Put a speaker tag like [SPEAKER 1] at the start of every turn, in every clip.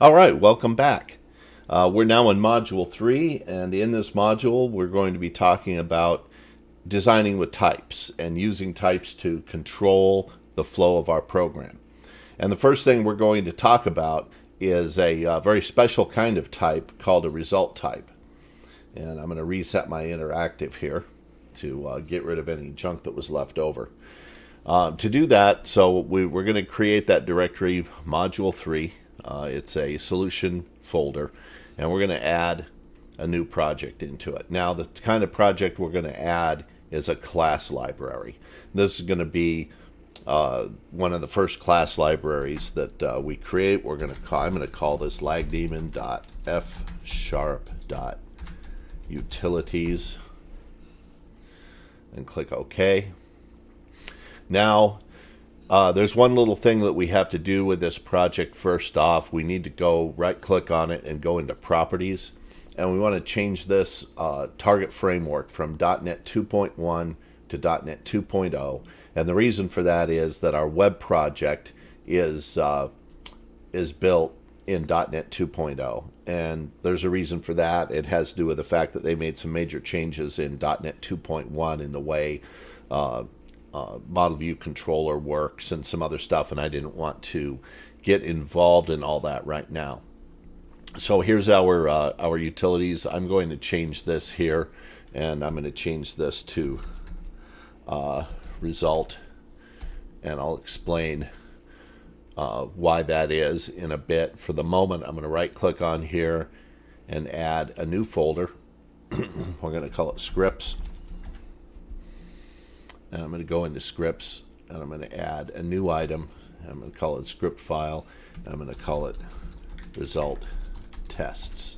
[SPEAKER 1] All right, welcome back. We're now in Module 3, and in this module, we're going to be talking about designing with types and using types to control the flow of our program. And the first thing we're going to talk about is a very special kind of type called a result type. And I'm going to reset my interactive here to get rid of any junk that was left over. To do that, so we're going to create that directory, Module 3. It's a solution folder, and we're going to add a new project into it. Now, the kind of project we're going to add is a class library. This is going to be one of the first class libraries that we create. I'm going to call this lagdemon.fsharp.utilities and click OK. Now, there's one little thing that we have to do with this project first off. We need to go right-click on it and go into Properties. And we want to change this target framework from .NET 2.1 to .NET 2.0. And the reason for that is that our web project is built in .NET 2.0. And there's a reason for that. It has to do with the fact that they made some major changes in .NET 2.1 in the way model view controller works and some other stuff, and I didn't want to get involved in all that right now. So here's our utilities. I'm going to change this here, and I'm going to change this to result, and I'll explain why that is in a bit. For the moment, I'm going to right click on here and add a new folder. We're going to call it scripts. And I'm going to go into scripts, and I'm going to add a new item. I'm going to call it script file. I'm going to call it result tests.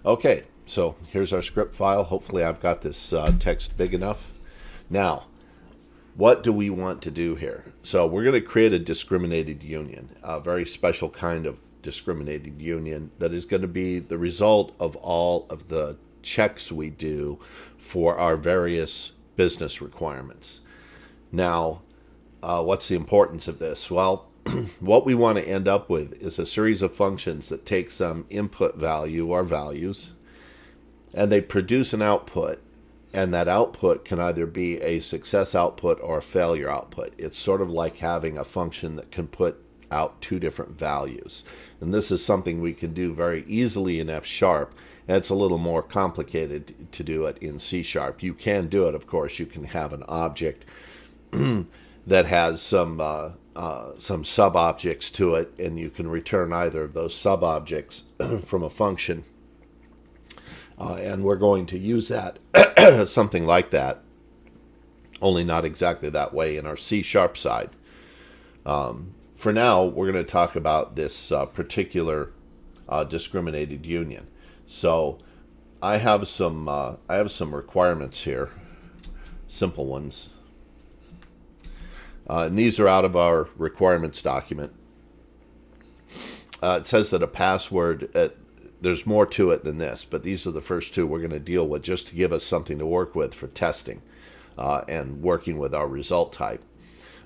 [SPEAKER 1] Okay, so here's our script file. Hopefully I've got this text big enough. Now, what do we want to do here? So we're going to create a discriminated union, a very special kind of discriminated union that is going to be the result of all of the checks we do for our various business requirements. Now, what's the importance of this? Well, what we want to end up with is a series of functions that take some input value or values, and they produce an output, and that output can either be a success output or a failure output. It's sort of like having a function that can put out two different values. And this is something we can do very easily in F#. And it's a little more complicated to do it in C#. You can do it, of course. You can have an object that has some sub-objects to it, and you can return either of those sub-objects from a function. And we're going to use that, something like that, only not exactly that way in our C# side. For now, we're going to talk about this particular discriminated union. So I have some requirements here, simple ones, and these are out of our requirements document. It says that a password, there's more to it than this, but these are the first two we're going to deal with just to give us something to work with for testing and working with our result type.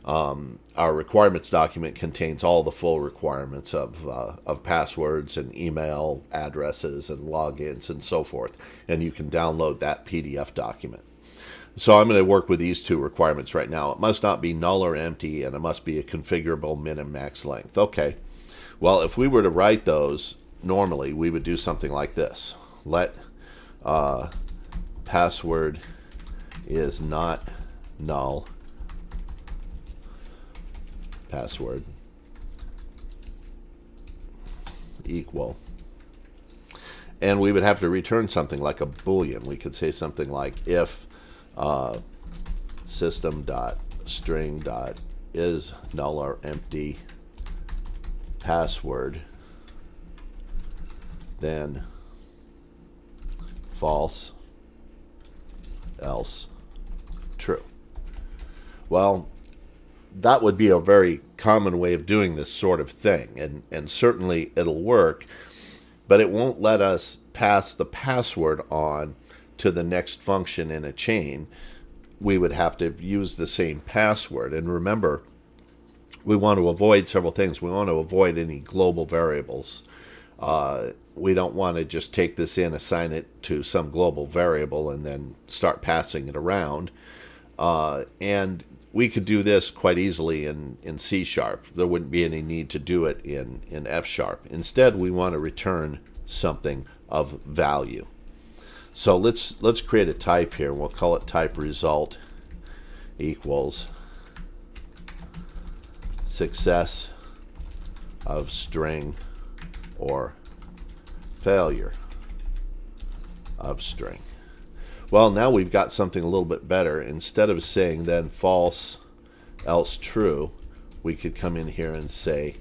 [SPEAKER 1] Our requirements document contains all the full requirements of passwords and email addresses and logins and so forth. And you can download that PDF document. So I'm going to work with these two requirements right now. It must not be null or empty, and it must be a configurable min and max length. Okay. Well, if we were to write those, normally we would do something like this. Let password is not null. Password equal, and we would have to return something like a boolean. We could say something like if system.string.is null or empty password, then false, else true. Well, that would be a very common way of doing this sort of thing, and certainly it'll work, but it won't let us pass the password on to the next function in a chain. We would have to use the same password. And remember, we want to avoid several things. We want to avoid any global variables. We don't want to just take this in, assign it to some global variable, and then start passing it around. And we could do this quite easily in C#. There wouldn't be any need to do it in F#. Instead, we want to return something of value. So let's create a type here. We'll call it type result equals success of string or failure of string. Well, now we've got something a little bit better. Instead of saying then false, else true, we could come in here and say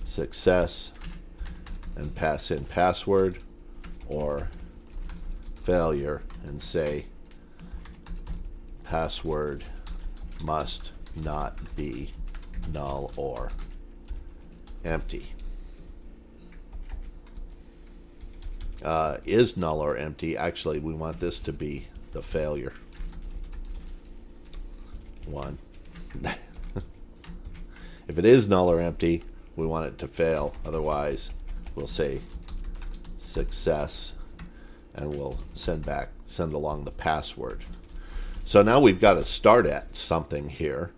[SPEAKER 1] success and pass in password, or failure and say password must not be null or empty. Is null or empty. Actually, we want this to be the failure one. If it is null or empty, we want it to fail. Otherwise, we'll say success, and we'll send along the password. So now we've got to start at something here.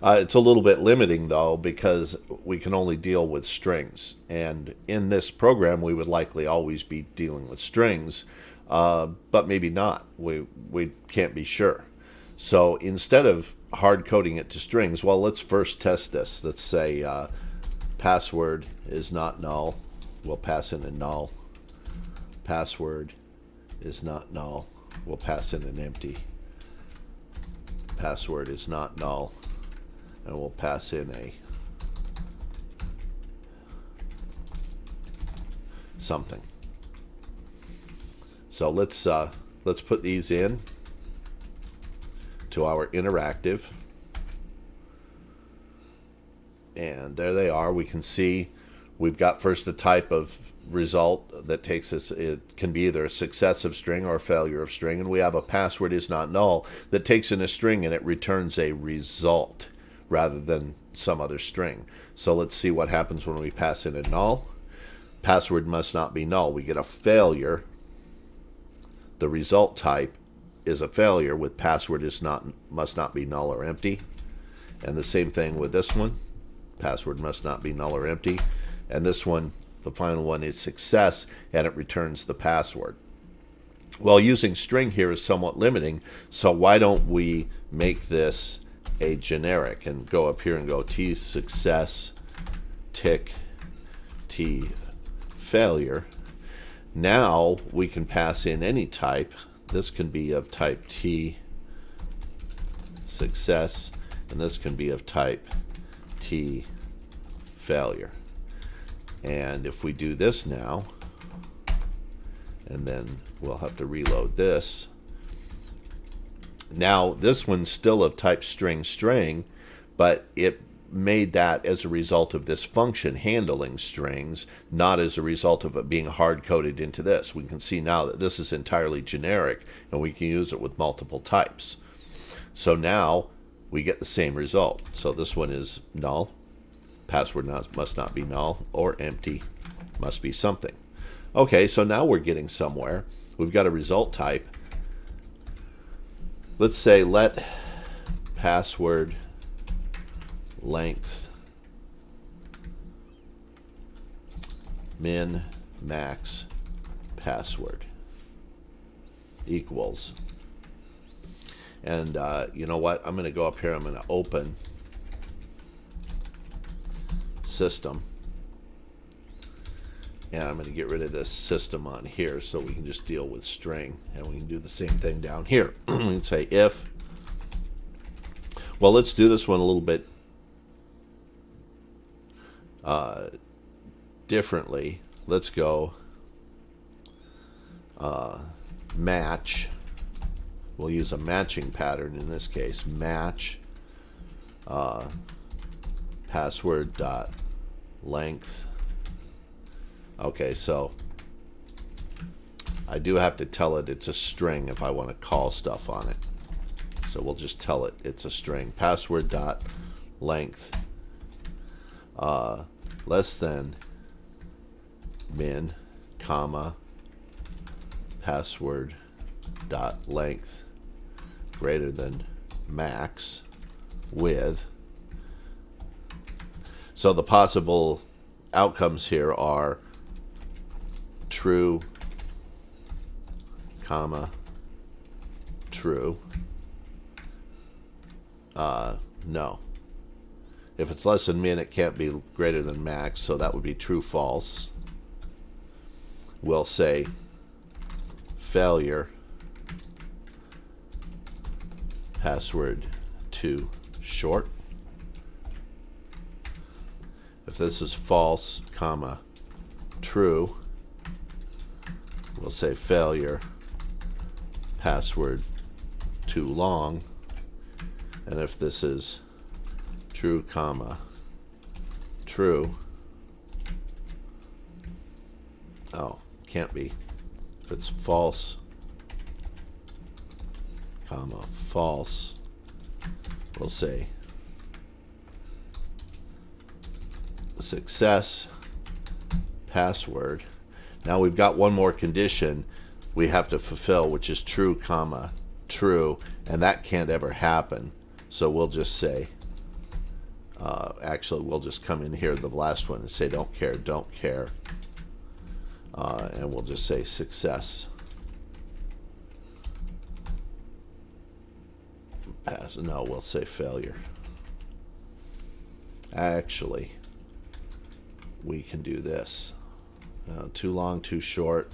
[SPEAKER 1] It's a little bit limiting, though, because we can only deal with strings. And in this program, we would likely always be dealing with strings, but maybe not. We can't be sure. So instead of hard coding it to strings, well, let's first test this. Let's say password is not null. We'll pass in a null. Password is not null. We'll pass in an empty. Password is not null. And we'll pass in a something. So let's put these in to our interactive, and there they are. We can see we've got first a type of result that takes us. It can be either a success of string or a failure of string, and we have a password is not null that takes in a string and it returns a result rather than some other string. So let's see what happens when we pass in a null. Password must not be null. We get a failure. The result type is a failure with password must not be null or empty. And the same thing with this one. Password must not be null or empty. And this one, the final one, is success, and it returns the password. Well, using string here is somewhat limiting, so why don't we make this a generic and go up here and go T success, tick, T failure. Now we can pass in any type. This can be of type T success, and this can be of type T failure. And if we do this now, and then we'll have to reload this. Now, this one's still of type string, but it made that as a result of this function handling strings, not as a result of it being hard-coded into this. We can see now that this is entirely generic, and we can use it with multiple types. So now we get the same result. So this one is null. Password must not be null, or empty must be something. Okay, so now we're getting somewhere. We've got a result type. Let's say let password length min max password equals, and you know what, I'm going to go up here, I'm going to open system, and I'm going to get rid of this system on here so we can just deal with string, and we can do the same thing down here. We can say if, well, let's do this one a little bit differently. Let's go match. We'll use a matching pattern in this case. Match password dot length. Okay, so I do have to tell it it's a string if I want to call stuff on it. So we'll just tell it it's a string. Password dot length less than min, comma, password dot length greater than max with. So the possible outcomes here are true, comma, true. No. If it's less than min, it can't be greater than max, so that would be true, false. We'll say failure, password too short. If this is false, comma, true, we'll say failure, password too long. And if this is true, comma, true, oh, can't be. If it's false, comma, false, we'll say success, password. Now we've got one more condition we have to fulfill, which is true, comma, true, and that can't ever happen. So we'll just say, actually, we'll just come in here, the last one, and say don't care, and we'll just say success. No, we'll say failure. Actually, we can do this. Too long, too short.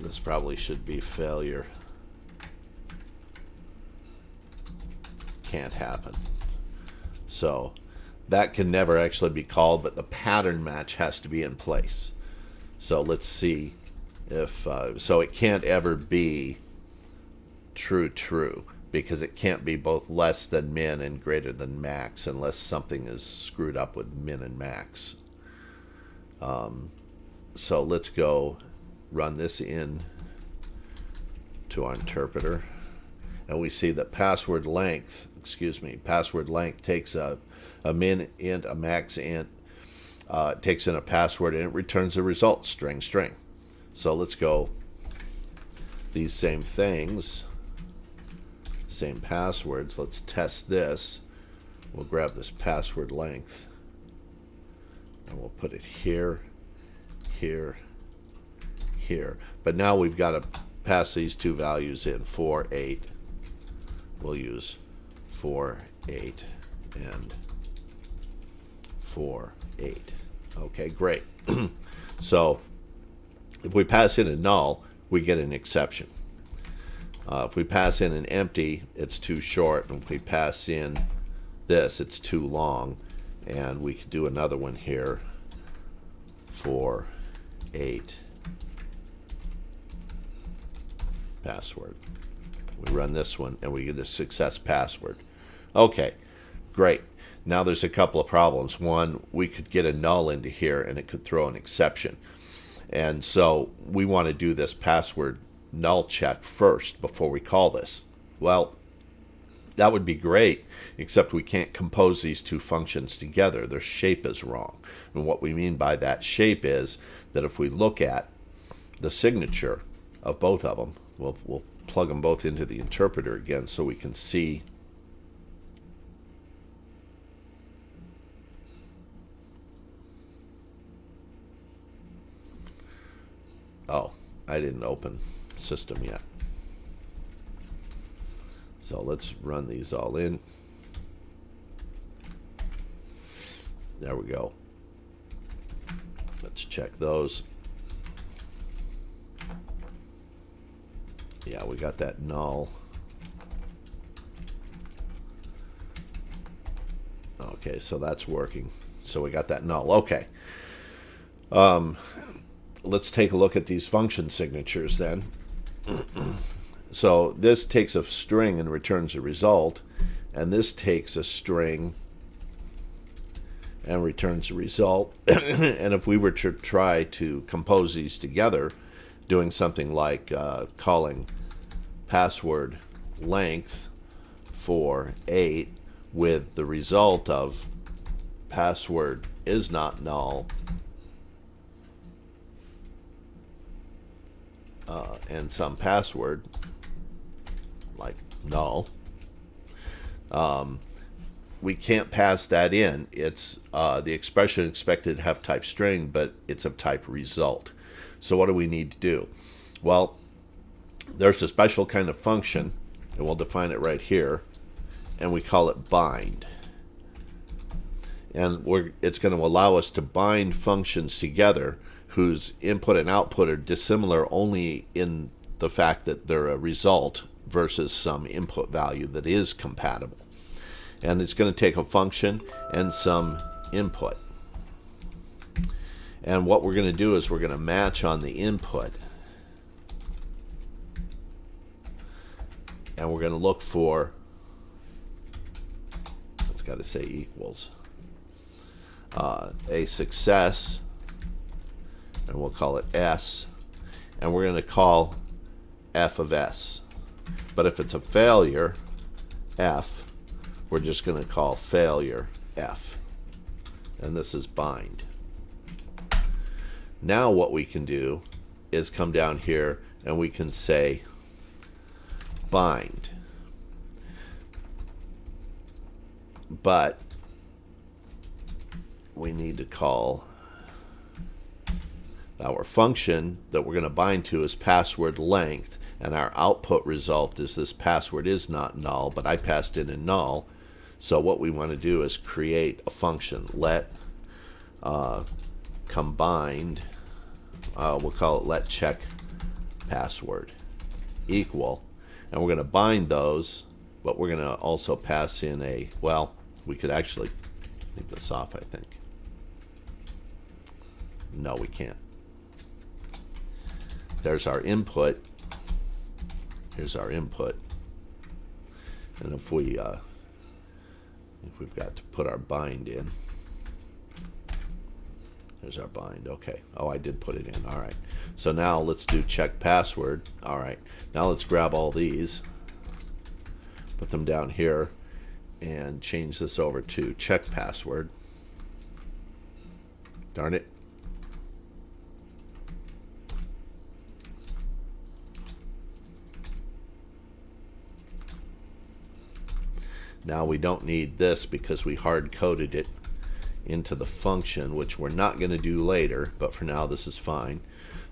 [SPEAKER 1] This probably should be failure. Can't happen. So that can never actually be called, but the pattern match has to be in place. So let's see if, so it can't ever be true, true, because it can't be both less than min and greater than max unless something is screwed up with min and max. So let's go run this in to our interpreter, and we see that password length takes a min int, a max int, it takes in a password, and it returns a result, string. So let's go these same things, same passwords. Let's test this. We'll grab this password length and we'll put it here, here, here. But now we've got to pass these two values in, 4, 8. We'll use 4, 8, and 4, 8. Okay, great. So if we pass in a null, we get an exception. If we pass in an empty, it's too short. And if we pass in this, it's too long. And we could do another one here, 4, 8, password. We run this one, and we get a success password. Okay, great. Now there's a couple of problems. One, we could get a null into here, and it could throw an exception. And so we want to do this password null check first before we call this. Well, that would be great, except we can't compose these two functions together. Their shape is wrong. And what we mean by that shape is that if we look at the signature of both of them, we'll plug them both into the interpreter again so we can see. Oh, I didn't open system yet. So let's run these all in. There we go. Let's check those. Yeah, we got that null. Okay, so that's working. So we got that null. Okay. Let's take a look at these function signatures then. So this takes a string and returns a result, and this takes a string and returns the result. And if we were to try to compose these together, doing something like calling password length for 8 with the result of password is not null and some password like null, we can't pass that in. It's the expression expected to have type string, but it's of type result. So what do we need to do? Well, there's a special kind of function, and we'll define it right here, and we call it bind. And it's going to allow us to bind functions together whose input and output are dissimilar only in the fact that they're a result versus some input value that is compatible. And it's going to take a function and some input. And what we're going to do is we're going to match on the input. And we're going to look for, it's got to say equals, a success, and we'll call it S, and we're going to call f of S. But if it's a failure, F, we're just going to call failure F. And this is bind. Now what we can do is come down here and we can say bind. But we need to call our function that we're going to bind to is password length, and our output result is this password is not null, but I passed in a null. So what we want to do is create a function, let combined, we'll call it let check password equal, and we're going to bind those, but we're going to also pass in a, well, we could actually leave this off, I think. No, we can't. There's our input. Here's our input. And if we've got to put our bind in. There's our bind. Okay. Oh, I did put it in. All right. So now let's do check password. All right. Now let's grab all these, put them down here, and change this over to check password. Darn it. Now we don't need this because we hard-coded it into the function, which we're not going to do later, but for now this is fine.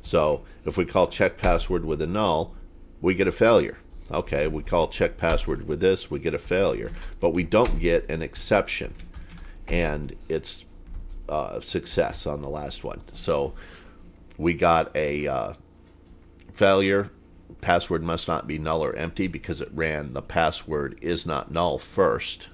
[SPEAKER 1] So if we call check password with a null, we get a failure. Okay, we call check password with this, we get a failure, but we don't get an exception, and it's success on the last one. So we got a failure. Password must not be null or empty because it ran the password is not null first,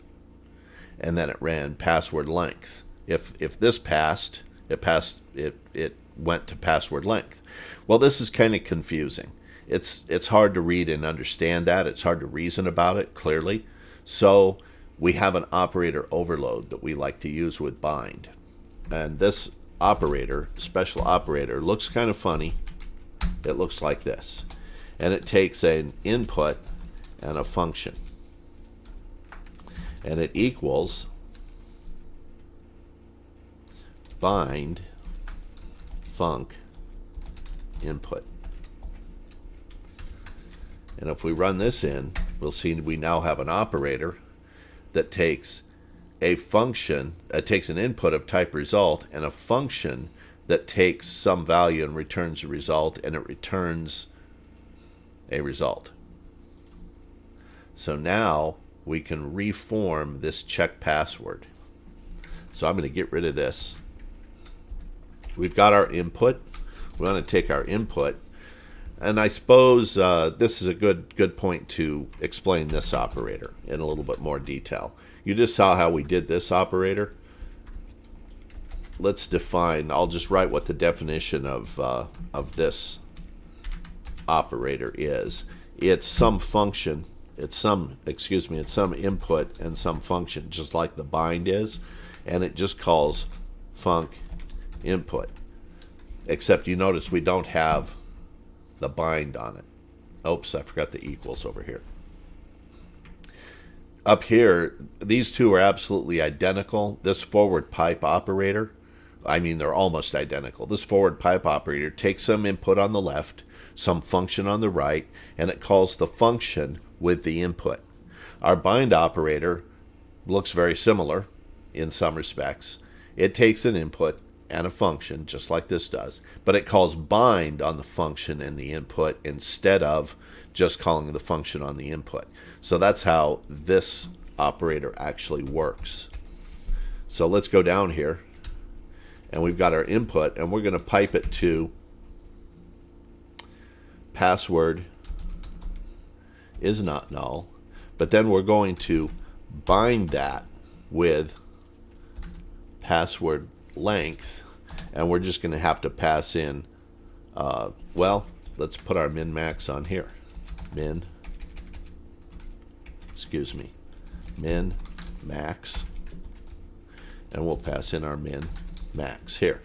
[SPEAKER 1] and then it ran password length. If this passed, it went to password length. Well, this is kind of confusing. It's hard to read and understand that. It's hard to reason about it clearly. So we have an operator overload that we like to use with bind. And this operator, special operator, looks kind of funny. It looks like this. And it takes an input and a function. And it equals bind func input. And if we run this in, we'll see we now have an operator that takes a function, takes an input of type result, and a function that takes some value and returns a result, and it returns a result. So now we can reform this check password. So I'm going to get rid of this. We've got our input. We want to take our input, and I suppose this is a good point to explain this operator in a little bit more detail. You just saw how we did this operator. Let's define. I'll just write what the definition of this operator is. It's some function. It's some input and some function, just like the bind is. and it just calls func input. Except you notice we don't have the bind on it. Oops, I forgot the equals over here. Up here, these two are absolutely identical. This forward pipe operator, I mean, they're almost identical. This forward pipe operator takes some input on the left, some function on the right, and it calls the function with the input. Our bind operator looks very similar in some respects. It takes an input and a function, just like this does, but it calls bind on the function and the input instead of just calling the function on the input. So that's how this operator actually works. So let's go down here, and we've got our input, and we're going to pipe it to password is not null, but then we're going to bind that with password length, and we're just going to have to pass in, well, let's put our min max on here. Min max, and we'll pass in our min max here.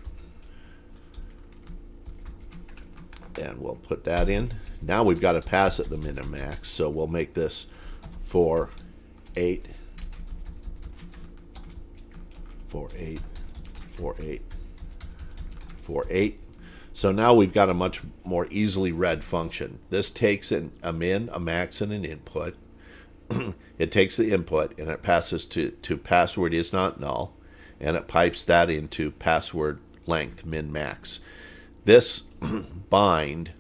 [SPEAKER 1] And we'll put that in. Now we've got to pass it the min and max, so we'll make this 4, 8, 4, 8, 4, 8, 4, 8. So now we've got a much more easily read function. This takes a min, a max, and an input. It takes the input and it passes to password is not null, and it pipes that into password length min max. This bind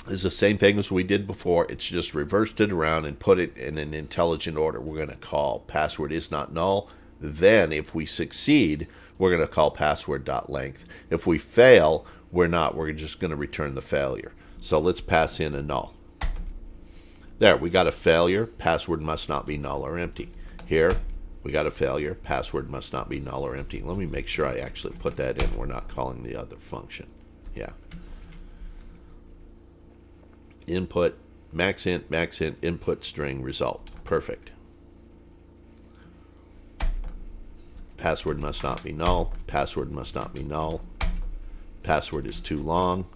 [SPEAKER 1] is the same thing as we did before. It's just reversed it around and put it in an intelligent order. We're going to call password is not null. Then if we succeed, we're going to call password.length. If we fail, we're not. We're just going to return the failure. So let's pass in a null. There, we got a failure. Password must not be null or empty. Here, we got a failure. Password must not be null or empty. Let me make sure I actually put that in. We're not calling the other function. Yeah. Input, max int, input string, result. Perfect. Password must not be null. Password must not be null. Password is too long.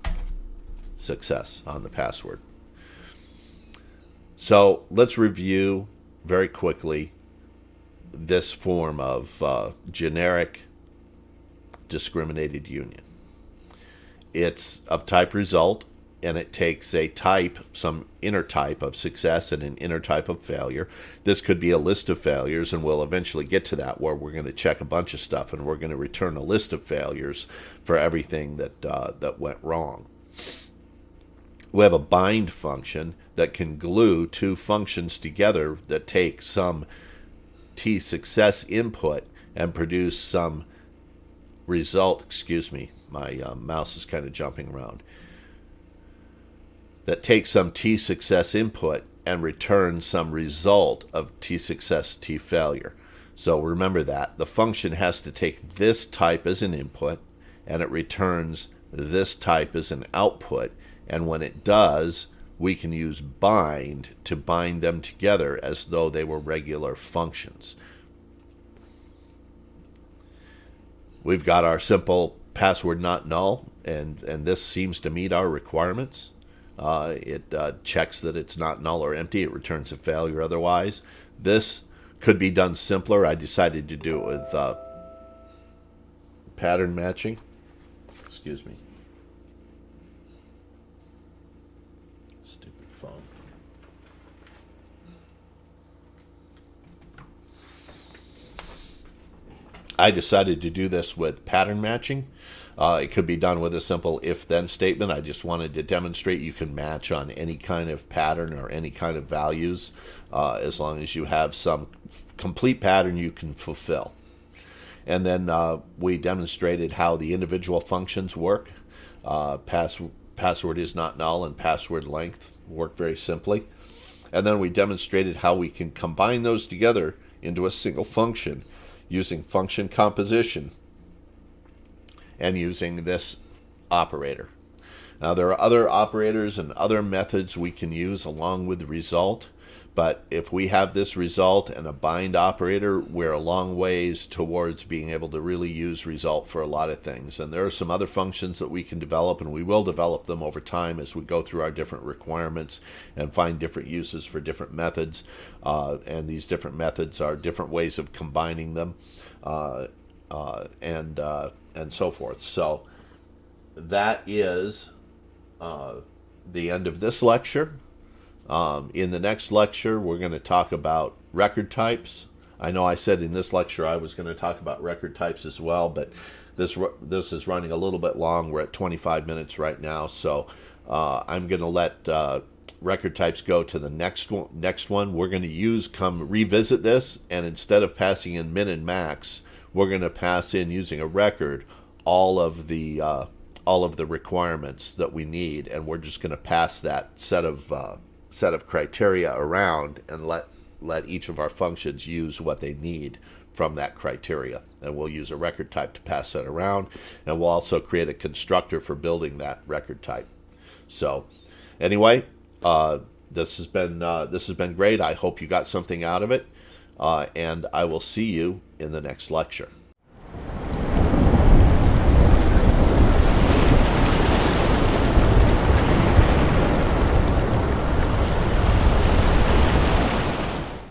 [SPEAKER 1] Success on the password. So let's review very quickly this form of generic discriminated union. It's of type result, and it takes a type, some inner type of success and an inner type of failure. This could be a list of failures, and we'll eventually get to that where we're going to check a bunch of stuff, and we're going to return a list of failures for everything that went wrong. We have a bind function that can glue two functions together that take some t-success input and produce some result. Excuse me, my mouse is kind of jumping around. That takes some t-success input and returns some result of t-success, t-failure. So remember that. The function has to take this type as an input, and it returns this type as an output. And when it does, we can use bind to bind them together as though they were regular functions. We've got our simple password not null, and this seems to meet our requirements. It checks that it's not null or empty. It returns a failure otherwise. This could be done simpler. I decided to do it with pattern matching. Excuse me. Stupid phone. I decided to do this with pattern matching. It could be done with a simple if-then statement. I just wanted to demonstrate you can match on any kind of pattern or any kind of values as long as you have some complete pattern you can fulfill. And then we demonstrated how the individual functions work. Password is not null and password length work very simply. And then we demonstrated how we can combine those together into a single function using function composition and using this operator. Now there are other operators and other methods we can use along with the result, But if we have this result and a bind operator, we're a long ways towards being able to really use result for a lot of things. And there are some other functions that we can develop, and we will develop them over time as we go through our different requirements and find different uses for different methods. And these different methods are different ways of combining them and so forth. So that is the end of this lecture. In the next lecture, we're going to talk about record types. I know I said in this lecture I was going to talk about record types as well, but this is running a little bit long. We're at 25 minutes right now, so I'm going to let record types go to the next one. We're going to revisit this, and instead of passing in min and max, we're going to pass in, using a record, all of the requirements that we need, and we're just going to pass that set of criteria around and let each of our functions use what they need from that criteria. And we'll use a record type to pass that around, and we'll also create a constructor for building that record type. So anyway, this has been great. I hope you got something out of it, and I will see you in the next lecture.